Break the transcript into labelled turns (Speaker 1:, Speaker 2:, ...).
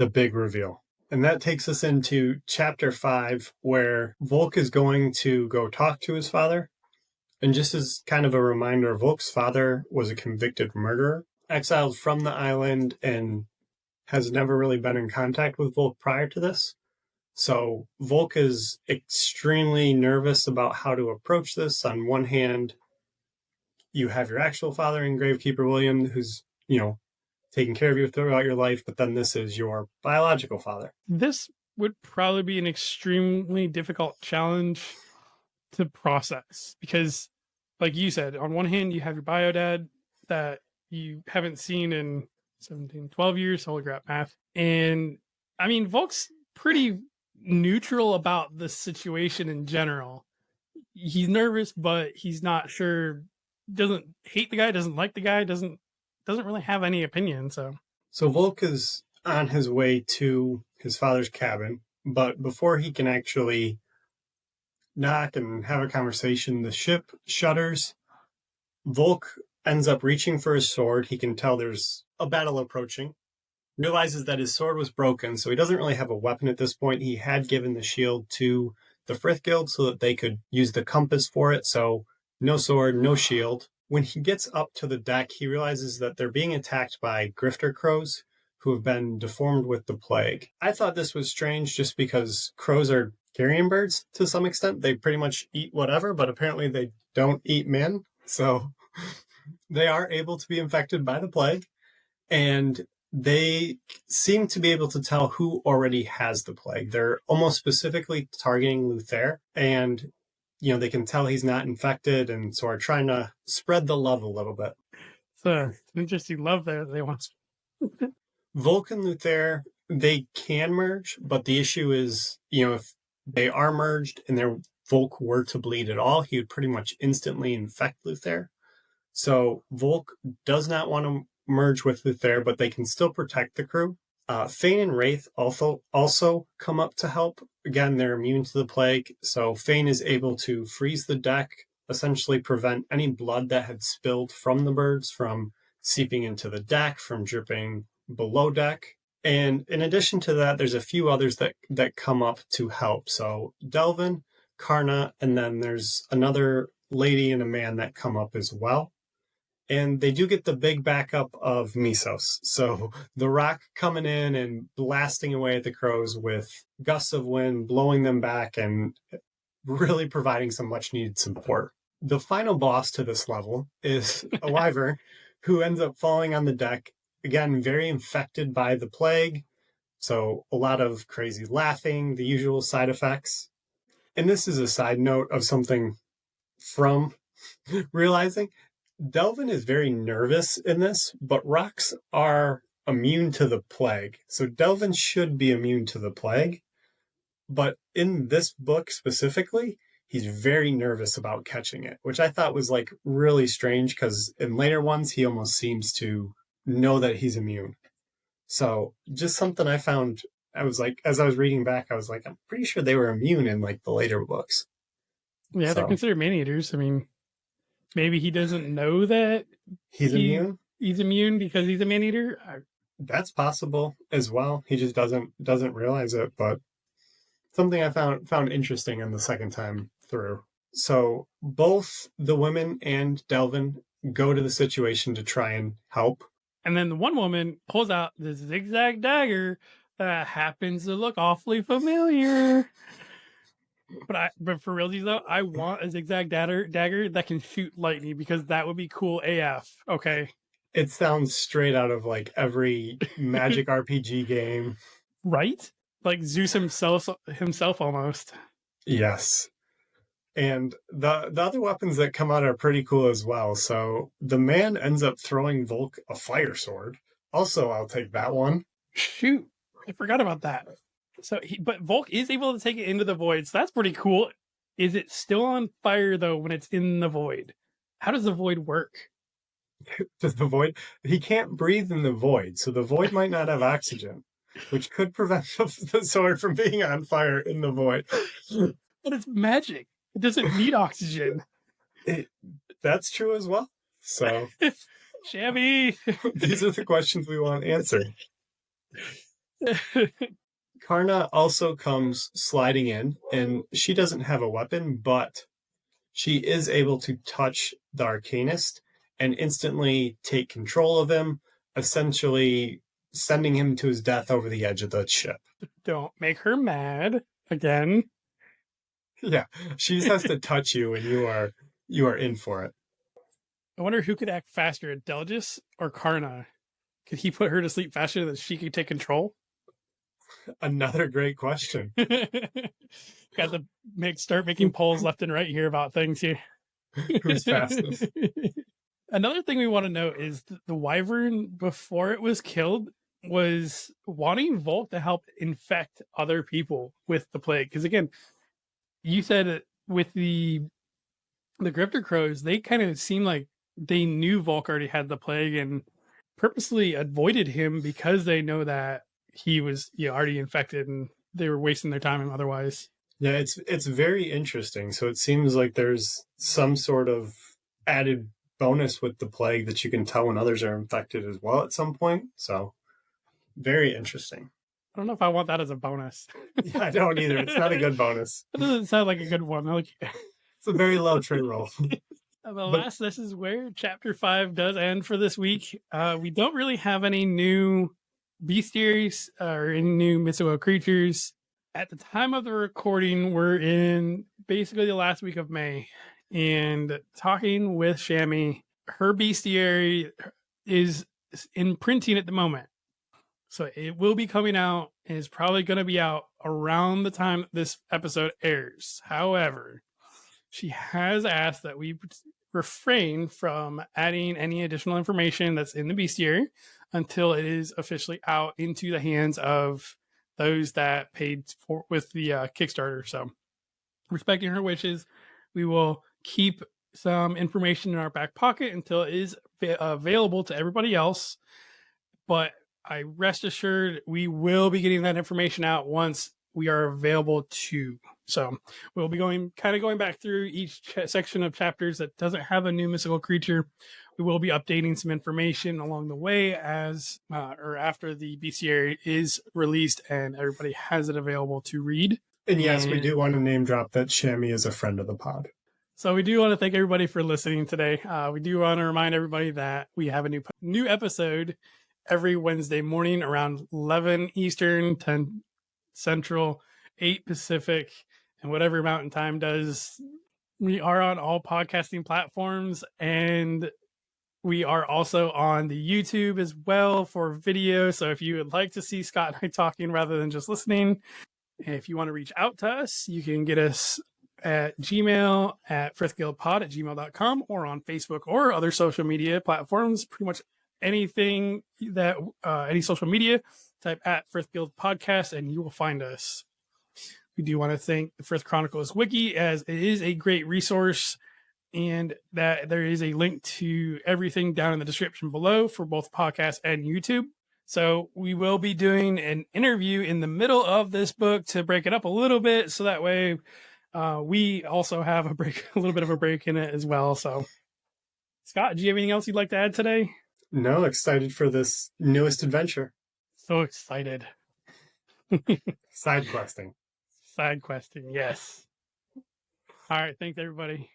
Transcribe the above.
Speaker 1: the big reveal. And that takes us into chapter 5, where Volke is going to go talk to his father. And just as kind of a reminder, Volke's father was a convicted murderer, exiled from the island, and has never really been in contact with Volke prior to this. So Volke is extremely nervous about how to approach this. On one hand, you have your actual father in Gravekeeper William, who's, taking care of you throughout your life, but then this is your biological father.
Speaker 2: This would probably be an extremely difficult challenge to process because, like you said, on one hand, you have your bio dad that you haven't seen in 17, 12 years, holy crap, math. And I mean, Volke's pretty neutral about the situation in general. He's nervous, but he's not sure, doesn't hate the guy, doesn't like the guy, doesn't really have any opinion. So
Speaker 1: Volke is on his way to his father's cabin, but before he can actually knock and have a conversation, the ship shudders. Volke ends up reaching for his sword. He can tell there's a battle approaching. Realizes that his sword was broken, so he doesn't really have a weapon at this point. He had given the shield to the Frith Guild so that they could use the compass for it, so no sword, no shield. When he gets up to the deck, he realizes that they're being attacked by grifter crows who have been deformed with the plague. I thought this was strange just because crows are carrion birds to some extent. They pretty much eat whatever, but apparently they don't eat men. So they are able to be infected by the plague. And they seem to be able to tell who already has the plague. They're almost specifically targeting Luthair. And they can tell he's not infected, and so are trying to spread the love a little bit.
Speaker 2: It's an interesting love there that they want.
Speaker 1: Volke and Luthair, they can merge, but the issue is, if they are merged and their Volke were to bleed at all, he would pretty much instantly infect Luthair. So Volke does not want to merge with Luthair, but they can still protect the crew. Fain and Wraith also come up to help. Again, they're immune to the plague, so Fain is able to freeze the deck, essentially prevent any blood that had spilled from the birds from seeping into the deck, from dripping below deck. And in addition to that, there's a few others that come up to help. So Delvin, Karna, and then there's another lady and a man that come up as well. And they do get the big backup of Mesos. So the rock coming in and blasting away at the crows with gusts of wind, blowing them back and really providing some much needed support. The final boss to this level is a wyvern who ends up falling on the deck. Again, very infected by the plague. So a lot of crazy laughing, the usual side effects. And this is a side note of something from realizing Delvin is very nervous in this, but rocks are immune to the plague. So Delvin should be immune to the plague. But in this book specifically, he's very nervous about catching it, which I thought was really strange because in later ones, he almost seems to know that he's immune. So just something I found, I was as I was reading back, I was I'm pretty sure they were immune in the later books.
Speaker 2: Yeah, they're considered man-eaters. I mean, maybe he doesn't know that
Speaker 1: he's immune.
Speaker 2: He's immune because he's a man-eater.
Speaker 1: That's possible as well. He just doesn't realize it, but something I found interesting in the second time through. So both the women and Delvin go to the situation to try and help.
Speaker 2: And then the one woman pulls out this zigzag dagger that happens to look awfully familiar. But for realsies though, I want a zigzag dagger that can shoot lightning because that would be cool AF. Okay.
Speaker 1: It sounds straight out of every Magic RPG game.
Speaker 2: Right? Like Zeus himself almost.
Speaker 1: Yes. And the other weapons that come out are pretty cool as well. So the man ends up throwing Volke a fire sword. Also, I'll take that one.
Speaker 2: Shoot. I forgot about that. But Volke is able to take it into the void, so that's pretty cool. Is it still on fire, though, when it's in the void? How does the void work?
Speaker 1: Does the void... He can't breathe in the void, so the void might not have oxygen, which could prevent the sword from being on fire in the void.
Speaker 2: But it's magic. It doesn't need oxygen.
Speaker 1: That's true as well. So...
Speaker 2: Shabby!
Speaker 1: These are the questions we want answered. Karna also comes sliding in, and she doesn't have a weapon, but she is able to touch the Arcanist and instantly take control of him, essentially sending him to his death over the edge of the ship.
Speaker 2: Don't make her mad again.
Speaker 1: Yeah, she just has to touch you, and you are in for it.
Speaker 2: I wonder who could act faster, Delgis or Karna? Could he put her to sleep faster than she could take control?
Speaker 1: Another great question.
Speaker 2: Got to start making polls left and right here about things here.
Speaker 1: Who's fastest?
Speaker 2: Another thing we want to know is the wyvern, before it was killed, was wanting Volk to help infect other people with the plague. Because again, you said with the grifter crows, they kind of seemed like they knew Volk already had the plague and purposely avoided him because they know that he was already infected and they were wasting their time otherwise.
Speaker 1: Yeah, it's very interesting. So it seems like there's some sort of added bonus with the plague that you can tell when others are infected as well at some point. So very interesting.
Speaker 2: I don't know if I want that as a bonus.
Speaker 1: Yeah, I don't either. It's not a good bonus.
Speaker 2: That doesn't sound like a good one.
Speaker 1: It's a very low trait roll.
Speaker 2: Alas, this is where chapter 5 does end for this week. We don't really have any new bestiaries or any new mythical creatures. At the time of the recording, we're in basically the last week of May, and talking with Shammy, her bestiary is in printing at the moment. So it will be coming out, and is probably going to be out around the time this episode airs. However, she has asked that we refrain from adding any additional information that's in the bestiary until it is officially out into the hands of those that paid for with the Kickstarter. So, respecting her wishes, we will keep some information in our back pocket until it is available to everybody else. But I rest assured we will be getting that information out once we are available to. So we'll be going back through each section of chapters that doesn't have a new mystical creature. We will be updating some information along the way as or after the bestiary is released and everybody has it available to read.
Speaker 1: And yes, we do want to name drop that Shammy is a friend of the pod.
Speaker 2: So we do want to thank everybody for listening today. We do want to remind everybody that we have a new episode every Wednesday morning around 11 Eastern, 10 Central, 8 Pacific, and whatever Mountain Time does. We are on all podcasting platforms, and we are also on the YouTube as well for video. So if you would like to see Scott and I talking rather than just listening, if you want to reach out to us, you can get us at Gmail at frithguildpod@gmail.com or on Facebook or other social media platforms. Pretty much anything that any social media, type at Frith Guild Podcast and you will find us. We do want to thank the Frith Chronicles Wiki, as it is a great resource, and that there is a link to everything down in the description below for both podcast and YouTube. So we will be doing an interview in the middle of this book to break it up a little bit, so that way we also have a little bit of a break in it as well. So, Scott, do you have anything else you'd like to add today?
Speaker 1: No, excited for this newest adventure.
Speaker 2: So excited.
Speaker 1: Side questing.
Speaker 2: Side questing, yes. All right, thanks everybody.